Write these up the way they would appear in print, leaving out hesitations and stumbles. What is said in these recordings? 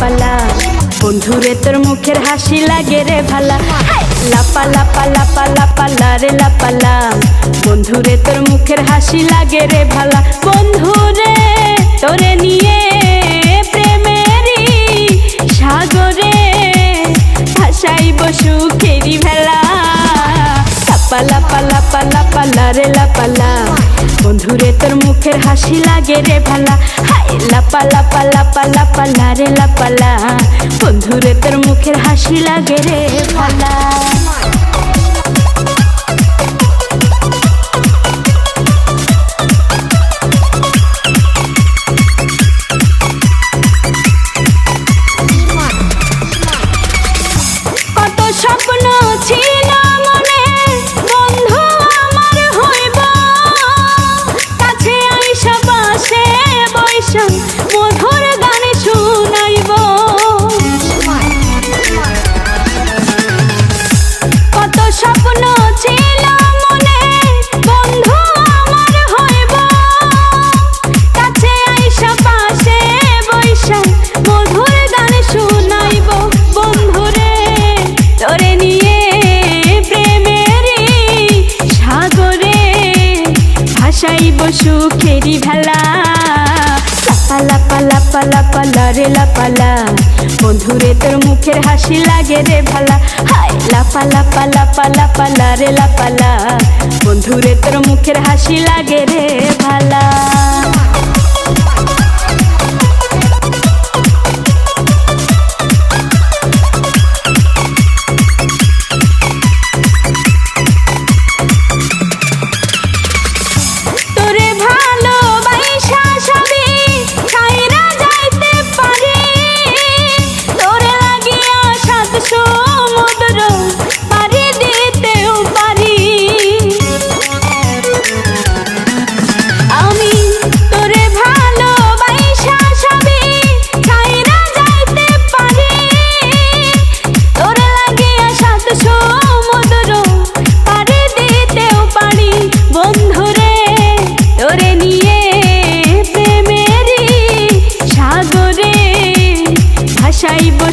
লাপালা বন্ধুরে তোর মুখের হাসি লাগে রে ভালা লাপা লাপা লাপা লাপালা রে লাপালা বন্ধুরে তোর মুখের হাসি লাগে রে ভালা বন্ধুরে তোরে নিয়ে প্রেমেরই সাগরে ভাসাইব সুখেরি ভেলা লাপা লাপা লাপা লাপালা রে লাপালা বন্ধুরে তোর মুখের হাসি লাগে রে ভালা হায় লাপা লাপা লাপা লাপালা রে লাপালা বন্ধুরে তোর মুখের হাসি লাগে রে ভালা কত স্বপ্ন ছিল মনে বন্ধু আমার হইব কাছে আইসা পাশে বৈশা মধুর গান শুনাইব কত স্বপ্ন ছিল মনে বন্ধু আমার হইব কাছে আইসা পাশে বৈশা মধুর গান শুনাইব বন্ধুরে তোরে নিয়ে প্রেমেরই সাগরে ভাসাইব সুখেরি ভেলা লাপা লাপা লাপা লাপালা রে লাপালা বন্ধুরে তোর মুখের হাসি লাগে রে ভালা হায় লাপা লাপা লাপা লাপালা রে লাপালা বন্ধুরে তোর মুখের হাসি লাগে রে ভালা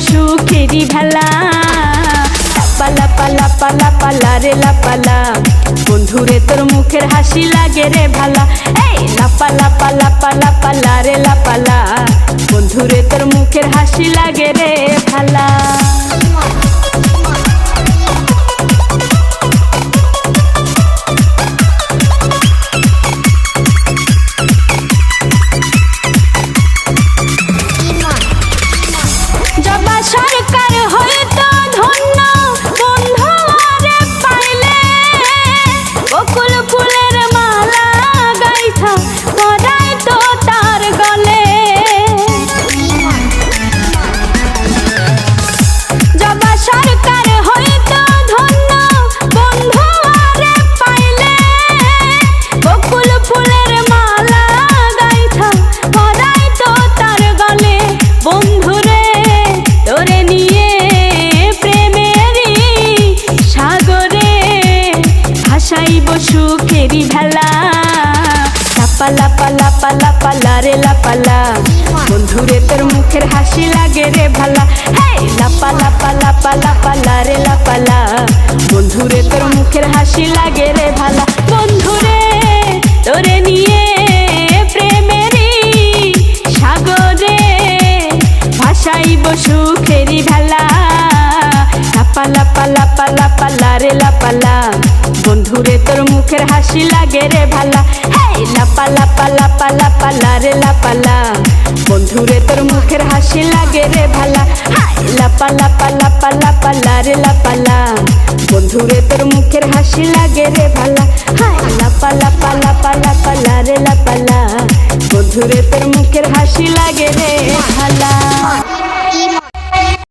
সুখেরি ভেলা লাপা লাপা লাপা লাপালা রে লাপালা বন্ধুরে তোর মুখের হাসি লাগে রে ভালা এই লাপা লাপা লাপা লাপালা রে লাপালা বন্ধুরে তোর মুখের হাসি লাগে রে ভালা সরকার হয়তো ধন্য বন্ধু আরে পাইলে বকুল ফুলের মালা গাইথা পরাই তো তার গলে জবা সরকার হয়তো ধন্য বন্ধু আরে পাইলে বকুল ফুলের মালা গাইথা পরাই তো তার গলে বন্ধুরে তোরে নিয়ে প্রেমেরই সাগরে ভাসাইব সুখেরি ভেলা লাপা লাপা লাপা লাপালা রে লাপালা বন্ধুরে তোর মুখের হাসি লাগে রে ভালা হেই লাপা লাপা লাপা লাপালা রে লাপালা বন্ধুরে তোর মুখের হাসি লাগে রে ভালা বন্ধুরে তোরে নিয়ে প্রেমেরই সাগরে ভাসাইব সুখেরি ভেলা লাপা লাপা লাপা লাপালা রে লাপালা বন্ধুরে তোর মুখের হাসি লাগে রে ভালা হেই লাপা লাপা লাপা লাপালা রে লাপালা বন্ধুরে তোর মুখের হাসি লাগে রে ভালা হাই লাপা লাপা লাপা লাপালা রে লাপালা বন্ধুরে তোর মুখের হাসি লাগে রে ভালা হাই লাপা লাপা লাপা লাপালা রে লাপালা বন্ধুরে তোর মুখের হাসি লাগে রে ভালা